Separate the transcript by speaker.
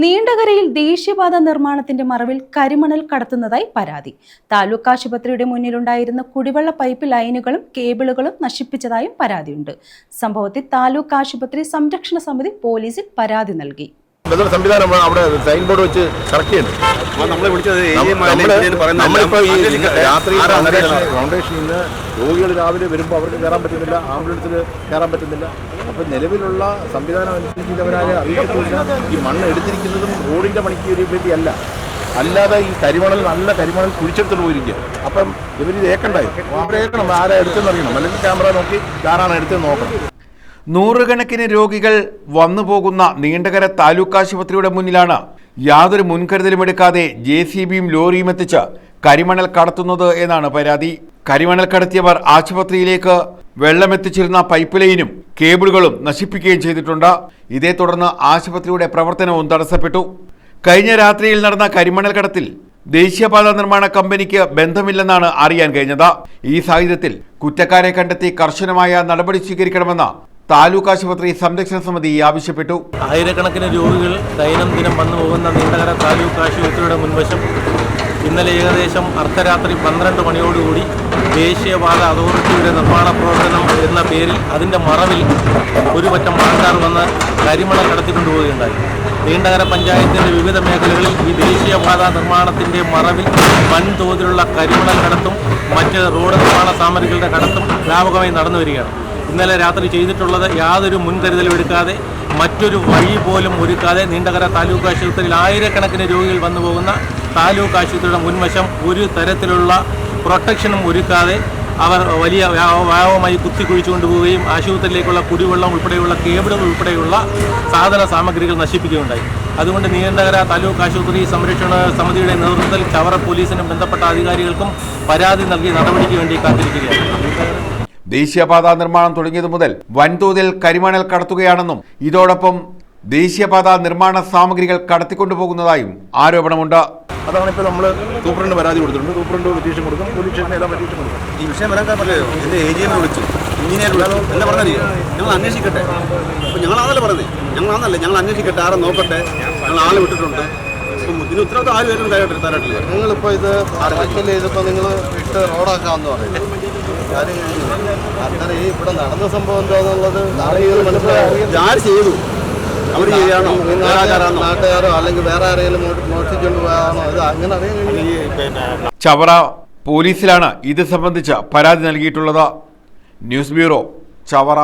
Speaker 1: നീണ്ടകരയിൽ ദേശീയപാത നിർമ്മാണത്തിന്റെ മറവിൽ കരിമണൽ കടത്തുന്നതായി പരാതി. താലൂക്ക് ആശുപത്രിയുടെ മുന്നിലുണ്ടായിരുന്ന കുടിവെള്ള പൈപ്പ് ലൈനുകളും കേബിളുകളും നശിപ്പിച്ചതായും പരാതിയുണ്ട്. സംഭവത്തിൽ താലൂക്ക് ആശുപത്രി സംരക്ഷണ സമിതി പോലീസിൽ പരാതി നൽകി.
Speaker 2: സംവിധാനം അവിടെ സൈൻ ബോർഡ് വെച്ച് കറക്കിയുണ്ട്. ഫൗണ്ടേഷനിൽ നിന്ന് രോഗികൾ രാവിലെ വരുമ്പോൾ അവർക്ക് കയറാൻ പറ്റുന്നില്ല, ആംബുലൻസിൽ കയറാൻ പറ്റുന്നില്ല. അപ്പോൾ നിലവിലുള്ള സംവിധാനം അനുസരിക്കുന്നവരായ അറിയിച്ചിട്ടില്ല. ഈ മണ്ണ് എടുത്തിരിക്കുന്നതും റോഡിൻ്റെ പണിക്ക് വേണ്ടിയല്ല, അല്ലാതെ ഈ കരിമണൽ നല്ല കരിമണൽ കുഴിച്ചെടുത്തോണ്ട് പോയിരിക്കുക. അപ്പം ഇവരിത് ഏക്കണ്ടായി, അവരെ ഏക്കണം, ആരാ എടുത്തെന്നറിയണം, അല്ലെങ്കിൽ ക്യാമറ നോക്കി ആരാണ് എടുത്തെന്ന് നോക്കണം.
Speaker 3: നൂറുകണക്കിന് രോഗികൾ വന്നു പോകുന്ന നീണ്ടകര താലൂക്ക് ആശുപത്രിയുടെ മുന്നിലാണ് യാതൊരു മുൻകരുതലും എടുക്കാതെ JCBയും ലോറിയും എത്തിച്ച് കരിമണൽ കടത്തുന്നത് എന്നാണ് പരാതി. കരിമണൽ കടത്തിയവർ ആശുപത്രിയിലേക്ക് വെള്ളമെത്തിച്ചിരുന്ന പൈപ്പ് ലൈനും കേബിളുകളും നശിപ്പിക്കുകയും ചെയ്തിട്ടുണ്ട്. ഇതേ തുടർന്ന് ആശുപത്രിയുടെ പ്രവർത്തനവും തടസ്സപ്പെട്ടു. കഴിഞ്ഞ രാത്രിയിൽ നടന്ന കരിമണൽ കടത്തിൽ ദേശീയപാത നിർമ്മാണ കമ്പനിക്ക് ബന്ധമില്ലെന്നാണ് അറിയാൻ കഴിഞ്ഞത്. ഈ സാഹചര്യത്തിൽ കുറ്റക്കാരെ കണ്ടെത്തി കർശനമായ നടപടി സ്വീകരിക്കണമെന്ന് താലൂക്ക് ആശുപത്രി സംരക്ഷണ സമിതി ആവശ്യപ്പെട്ടു.
Speaker 4: ആയിരക്കണക്കിന് രോഗികൾ ദൈനംദിനം വന്നു പോകുന്ന നീണ്ടകര താലൂക്ക് ആശുപത്രിയുടെ മുൻവശം ഇന്നലെ ഏകദേശം അർദ്ധരാത്രി 12 മണിയോടുകൂടി ദേശീയപാത അതോറിറ്റിയുടെ നിർമ്മാണ പ്രവർത്തനം എന്ന പേരിൽ അതിൻ്റെ മറവിൽ ഒരു പറ്റം ആൾക്കാർ വന്ന് കരിമണൽ കടത്തിക്കൊണ്ടുപോവുകയുണ്ടായി. നീണ്ടകര പഞ്ചായത്തിൻ്റെ വിവിധ മേഖലകളിൽ ഈ ദേശീയപാത നിർമ്മാണത്തിൻ്റെ മറവിൽ വൻതോതിലുള്ള കരിമണൽ കടത്തും മറ്റ് റോഡ് നിർമ്മാണ സാമഗ്രികളുടെ കടത്തും വ്യാപകമായി നടന്നു വരികയാണ്. ഇന്നലെ രാത്രി ചെയ്തിട്ടുള്ളത് യാതൊരു മുൻകരുതലും എടുക്കാതെ, മറ്റൊരു വഴി പോലും ഒരുക്കാതെ നീണ്ടകര താലൂക്ക് ആശുപത്രിയിൽ ആയിരക്കണക്കിന് രോഗികൾ വന്നു പോകുന്ന താലൂക്ക് ആശുപത്രിയുടെ മുൻവശം ഒരു തരത്തിലുള്ള പ്രൊട്ടക്ഷനും ഒരുക്കാതെ അവർ വലിയ വ്യാപകമായി കുത്തിക്കുഴിച്ചു കൊണ്ടുപോവുകയും ആശുപത്രിയിലേക്കുള്ള കുടിവെള്ളം ഉൾപ്പെടെയുള്ള കേബിളുകൾ ഉൾപ്പെടെയുള്ള സാധന സാമഗ്രികൾ നശിപ്പിക്കുകയുണ്ടായി. അതുകൊണ്ട് നീണ്ടകര താലൂക്ക് ആശുപത്രി സംരക്ഷണ സമിതിയുടെ നേതൃത്വത്തിൽ ചവറ പോലീസിനും ബന്ധപ്പെട്ട അധികാരികൾക്കും പരാതി നൽകി നടപടിക്ക് വേണ്ടി കാത്തിരിക്കുകയാണ്.
Speaker 3: ദേശീയപാത നിർമ്മാണം തുടങ്ങിയതു മുതൽ വൻതോതിൽ കരിമണൽ കടത്തുകയാണെന്നും ഇതോടൊപ്പം ദേശീയപാത നിർമ്മാണ സാമഗ്രികൾ കടത്തിക്കൊണ്ടുപോകുന്നതായും ആരോപണമുണ്ട്.
Speaker 2: അതാണ് ഇപ്പോൾ നമ്മൾ സൂപ്രണ്ട് പരാതി കൊടുത്തിട്ടുണ്ട്. സൂപ്രണ്ട് പെറ്റീഷൻ കൊടുക്കും, പോലീസ് സ്റ്റേഷനിൽ എല്ലാം പെറ്റീഷൻ കൊടുക്കും.
Speaker 5: ഈ വിഷയം വരാൻ പറഞ്ഞത് എൻ്റെ AGM വിളിച്ചു, എഞ്ചിനീയർ എല്ലാം പറഞ്ഞറിയോ, ഞങ്ങൾ അന്വേഷിക്കട്ടെ. അപ്പോൾ ഞങ്ങളാണല്ലോ പറഞ്ഞത്, ഞങ്ങൾ അന്വേഷിക്കട്ടെ, ആരെ നോക്കട്ടെ, ഞങ്ങൾ ആളെ വിട്ടിട്ടുണ്ട്. അപ്പം ഇതിന് ഉത്തരവാദിത്തം ആര് വരും തരാട്ടില്ല.
Speaker 6: നിങ്ങളിപ്പോൾ ഇത് അറക്കൽ ചെയ്തപ്പോൾ നിങ്ങൾ ഇട്ട് റോഡാക്കാമെന്ന് പറയുന്നത് അങ്ങനെ ഈ ഇവിടെ നടന്ന സംഭവം എന്താണെന്നുള്ളത്
Speaker 5: ആര് ചെയ്തു, അവർ ചെയ്യാണോ,
Speaker 6: നാട്ടുകാരോ അല്ലെങ്കിൽ വേറെ ആരെങ്കിലും മോഷ്ടിച്ചുകൊണ്ട് പോയാണോ, ഇത് അങ്ങനെ അറിയാൻ.
Speaker 3: ചവറ പോലീസിലാണ് ഇത് സംബന്ധിച്ച് പരാതി നൽകിയിട്ടുള്ളത്. News bureau, Chavara.